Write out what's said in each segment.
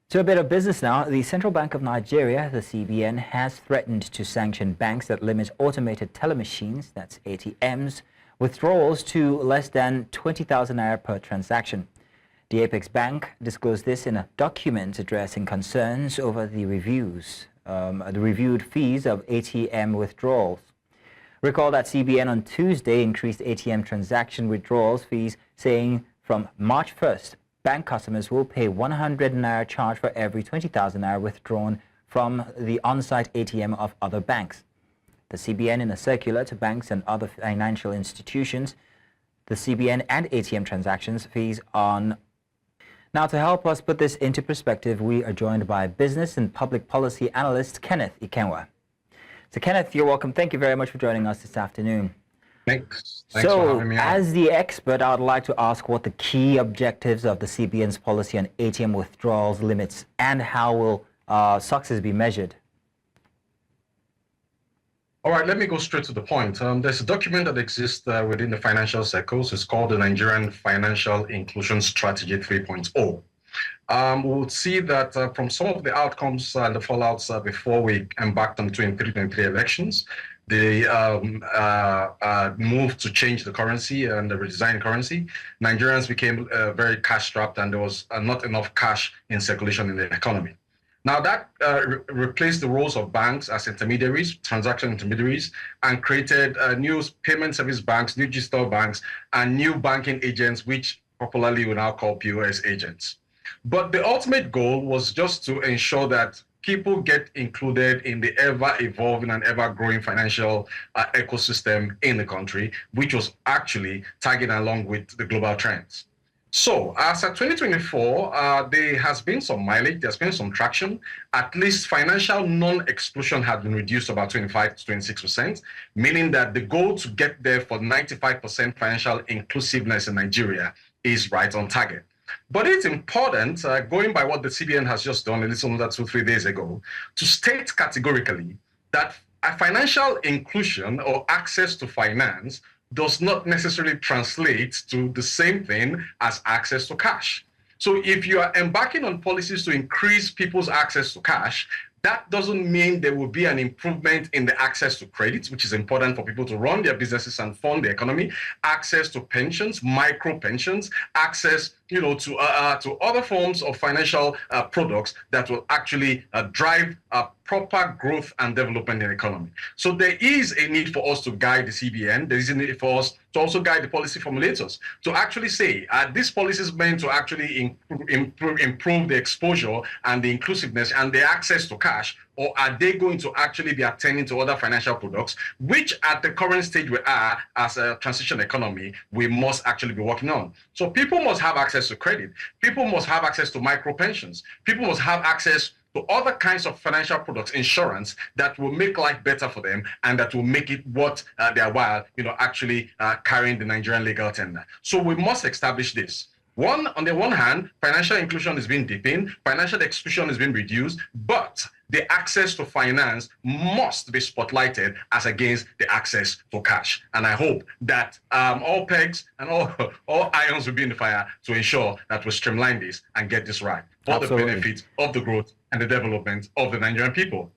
To a bit of business now, the Central Bank of Nigeria, the CBN, has threatened to sanction banks that limit automated teller machines, that's ATMs, withdrawals to less than 20,000 naira per transaction. The Apex Bank disclosed this in a document addressing concerns over the reviewed fees of ATM withdrawals. Recall that CBN on Tuesday increased ATM transaction withdrawals fees, saying from March 1st, bank customers will pay 100 naira charge for every 20,000 naira withdrawn from the on-site ATM of other banks. The CBN, in a circular to banks and other financial institutions, the CBN and ATM transactions fees on. Now, to help us put this into perspective, we are joined by business and public policy analyst Kenneth Ikenwa. So, Kenneth, you're welcome. Thank you very much for joining us this afternoon. Thanks for having me on. As the expert, I would like to ask what the key objectives of the CBN's policy on ATM withdrawals limits and how will success be measured? All right, let me go straight to the point. There's a document that exists within the financial circles. It's called the Nigerian Financial Inclusion Strategy 3.0. We'll see that from some of the outcomes and the fallouts before we embarked on the 2023 elections, the move to change the currency and the redesign currency, Nigerians became very cash-strapped, and there was not enough cash in circulation in the economy. Now that replaced the roles of banks as intermediaries, transaction intermediaries, and created new payment service banks, new digital banks, and new banking agents, which popularly we now call POS agents. But the ultimate goal was just to ensure that people get included in the ever-evolving and ever-growing financial ecosystem in the country, which was actually tagging along with the global trends. So as of 2024, there has been some mileage, there's been some traction. At least financial non-exclusion has been reduced about 25 to 26%, meaning that the goal to get there for 95% financial inclusiveness in Nigeria is right on target. But it's important, going by what the CBN has just done a little under 2-3 days ago, to state categorically that a financial inclusion or access to finance does not necessarily translate to the same thing as access to cash. So if you are embarking on policies to increase people's access to cash, that doesn't mean there will be an improvement in the access to credit, which is important for people to run their businesses and fund the economy, access to pensions, micro pensions, access to other forms of financial products that will actually drive proper growth and development in the economy. So there is a need for us to guide the CBN. There is a need for us to also guide the policy formulators to actually say, are these policies meant to actually improve the exposure and the inclusiveness and the access to cash, or are they going to actually be attending to other financial products, which at the current stage we are as a transition economy, we must actually be working on. So people must have access to credit. People must have access to micro pensions. People must have access to other kinds of financial products, insurance, that will make life better for them and that will make it worth their while, actually carrying the Nigerian legal tender. So we must establish this. On the one hand, financial inclusion is being deepened, financial exclusion is being reduced, but the access to finance must be spotlighted as against the access to cash. And I hope that all pegs and all irons will be in the fire to ensure that we streamline this and get this right for Absolutely. The benefit of the growth and the development of the Nigerian people.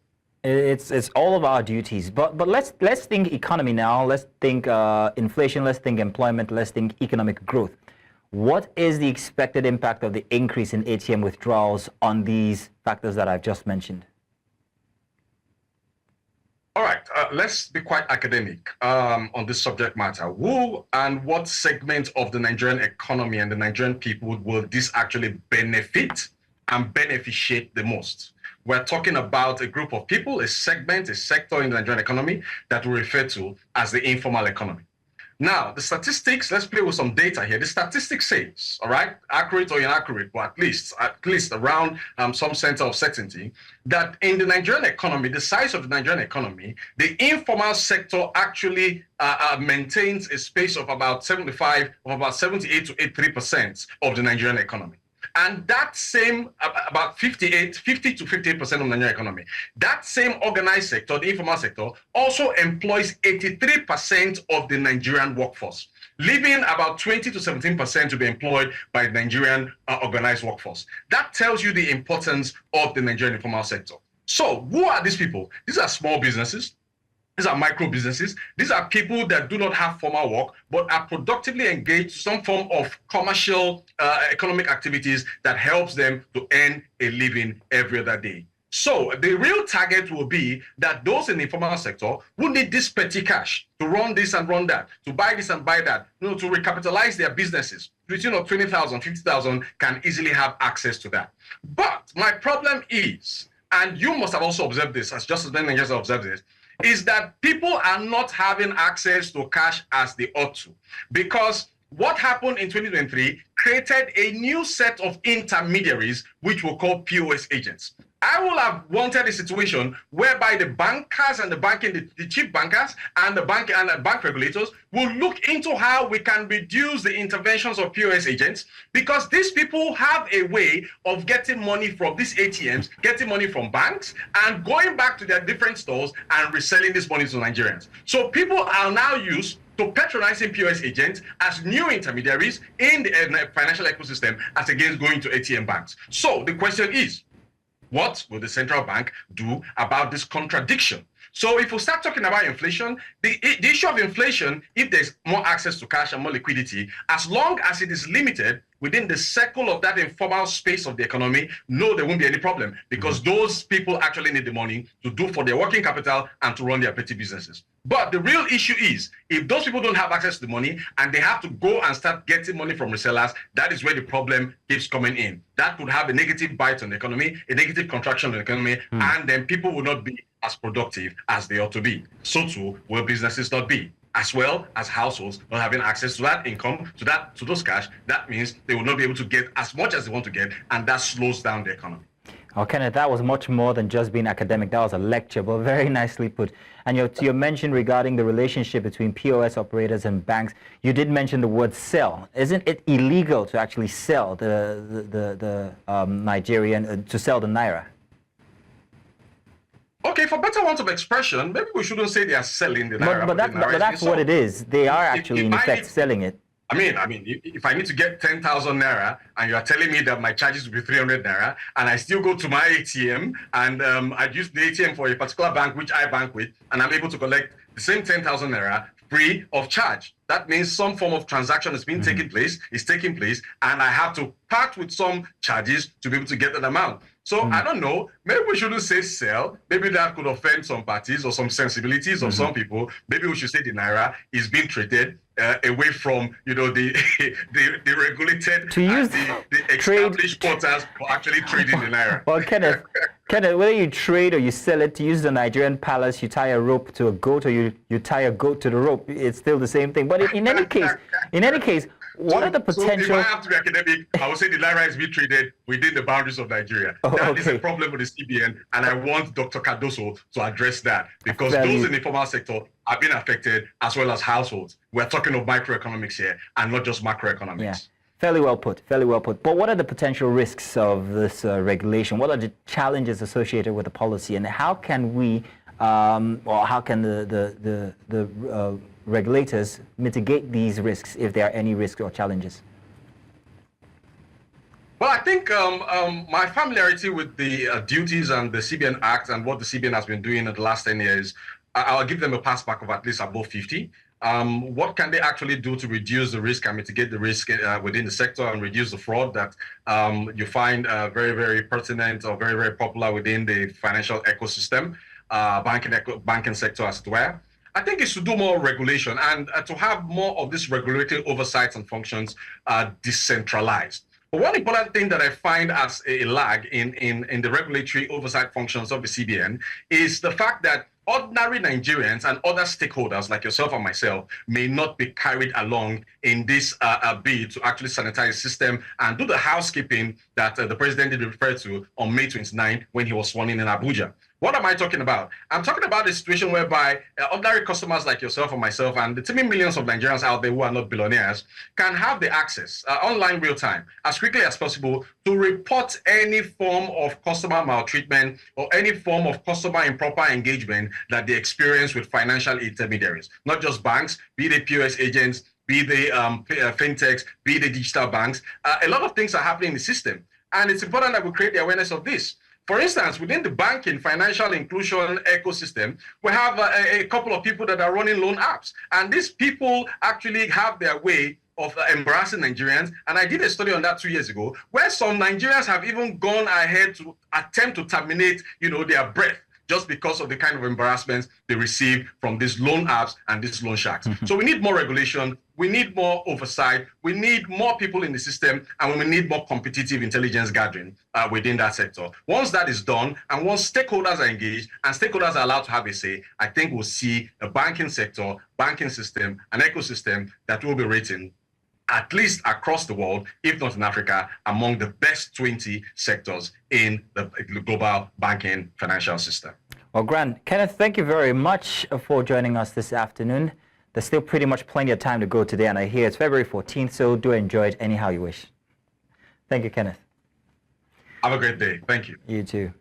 It's all of our duties, but let's think economy now. Let's think inflation. Let's think employment. Let's think economic growth. What is the expected impact of the increase in ATM withdrawals on these factors that I've just mentioned? All right, let's be quite academic on this subject matter. Who and what segment of the Nigerian economy and the Nigerian people will this actually benefit and beneficiate the most? We're talking about a group of people, a segment, a sector in the Nigerian economy that we refer to as the informal economy. Now, the statistics, let's play with some data here. The statistics says, all right, accurate or inaccurate, but at least around some center of certainty, that in the Nigerian economy, the size of the Nigerian economy, the informal sector actually maintains a space of about 78 to 83% of the Nigerian economy. And that same, about 50 to 58% of the Nigerian economy, that same organized sector, the informal sector, also employs 83% of the Nigerian workforce, leaving about 20 to 17% to be employed by the Nigerian organized workforce. That tells you the importance of the Nigerian informal sector. So who are these people? These are small businesses. These are micro businesses. These are people that do not have formal work, but are productively engaged in some form of commercial economic activities that helps them to earn a living every other day. So the real target will be that those in the informal sector who need this petty cash to run this and run that, to buy this and buy that, to recapitalize their businesses, between 20,000, 50,000 can easily have access to that. But my problem is, and you must have also observed this, as just as many Nigerians have observed this, is that people are not having access to cash as they ought to. Because what happened in 2023 created a new set of intermediaries, which we'll call POS agents. I will have wanted a situation whereby the bankers and the chief bankers and the bank regulators will look into how we can reduce the interventions of POS agents, because these people have a way of getting money from these ATMs, getting money from banks, and going back to their different stores and reselling this money to Nigerians. So people are now used to patronizing POS agents as new intermediaries in the financial ecosystem as against going to ATM banks. So the question is, what will the central bank do about this contradiction? So if we start talking about inflation, the issue of inflation, if there's more access to cash and more liquidity, as long as it is limited within the circle of that informal space of the economy, no, there won't be any problem, because those people actually need the money to do for their working capital and to run their petty businesses. But the real issue is, if those people don't have access to the money and they have to go and start getting money from resellers, that is where the problem keeps coming in. That could have a negative bite on the economy, a negative contraction on the economy, and then people will not be as productive as they ought to be. So too will businesses not be, as well as households not having access to that income, to those cash. That means they will not be able to get as much as they want to get, and that slows down the economy. Oh, Kenneth, that was much more than just being academic. That was a lecture, but very nicely put. And to your mention regarding the relationship between POS operators and banks, you did mention the word sell. Isn't it illegal to actually sell the Nigerian, to sell the Naira? Okay, for better want of expression, maybe we shouldn't say they are selling the Naira. But that's what it is. They are actually, in effect, selling it. I mean, if I need to get 10,000 Naira and you are telling me that my charges will be 300 Naira, and I still go to my ATM and I use the ATM for a particular bank which I bank with, and I'm able to collect the same 10,000 Naira free of charge. That means some form of transaction is taking place, and I have to part with some charges to be able to get that amount. So I don't know, maybe we shouldn't say sell. Maybe that could offend some parties or some sensibilities of some people. Maybe we should say the Naira is being treated away from, the regulated, the established quotas for actually trading the Naira. Well, Kenneth, whether you trade or you sell it, to use the Nigerian palace, you tie a rope to a goat or you tie a goat to the rope, it's still the same thing. But in any case, what are the potential... So if I have to be academic, I would say the Naira is being traded within the boundaries of Nigeria. That is a problem with the CBN, and I want Dr. Cardoso to address that, because those in the informal sector are being affected, as well as households. We're talking of microeconomics here, and not just macroeconomics. Yeah. Fairly well put. But what are the potential risks of this regulation? What are the challenges associated with the policy, and how can we, or how can the regulators mitigate these risks, if there are any risks or challenges? Well, I think my familiarity with the duties and the CBN Act and what the CBN has been doing in the last 10 years, I'll give them a pass back of at least above 50. What can they actually do to reduce the risk and mitigate the risk within the sector and reduce the fraud that you find very, very pertinent or very, very popular within the financial ecosystem, banking sector as it were? I think it's to do more regulation and to have more of this regulatory oversights and functions decentralized. But one important thing that I find as a lag in the regulatory oversight functions of the CBN is the fact that ordinary Nigerians and other stakeholders like yourself and myself may not be carried along in this bid to actually sanitize the system and do the housekeeping that the president did refer to on May 29 when he was sworn in Abuja. What am I talking about? I'm talking about a situation whereby ordinary customers like yourself or myself and the teeming millions of Nigerians out there who are not billionaires can have the access online real time as quickly as possible to report any form of customer maltreatment or any form of customer improper engagement that they experience with financial intermediaries, not just banks, be they POS agents, be they fintechs, be they digital banks. A lot of things are happening in the system. And it's important that we create the awareness of this. For instance, within the banking financial inclusion ecosystem, we have a couple of people that are running loan apps. And these people actually have their way of embarrassing Nigerians. And I did a study on that 2 years ago, where some Nigerians have even gone ahead to attempt to terminate, their breath, just because of the kind of embarrassments they receive from these loan apps and these loan sharks. So we need more regulation, we need more oversight, we need more people in the system, and we need more competitive intelligence gathering within that sector. Once that is done, and once stakeholders are engaged and stakeholders are allowed to have a say, I think we'll see a banking sector, banking system, an ecosystem that will be rating, at least across the world, if not in Africa, among the best 20 sectors in the global banking financial system. Well, Grant, Kenneth, thank you very much for joining us this afternoon. There's still pretty much plenty of time to go today, and I hear it's February 14th, so do enjoy it anyhow you wish. Thank you, Kenneth. Have a great day. Thank you. You too.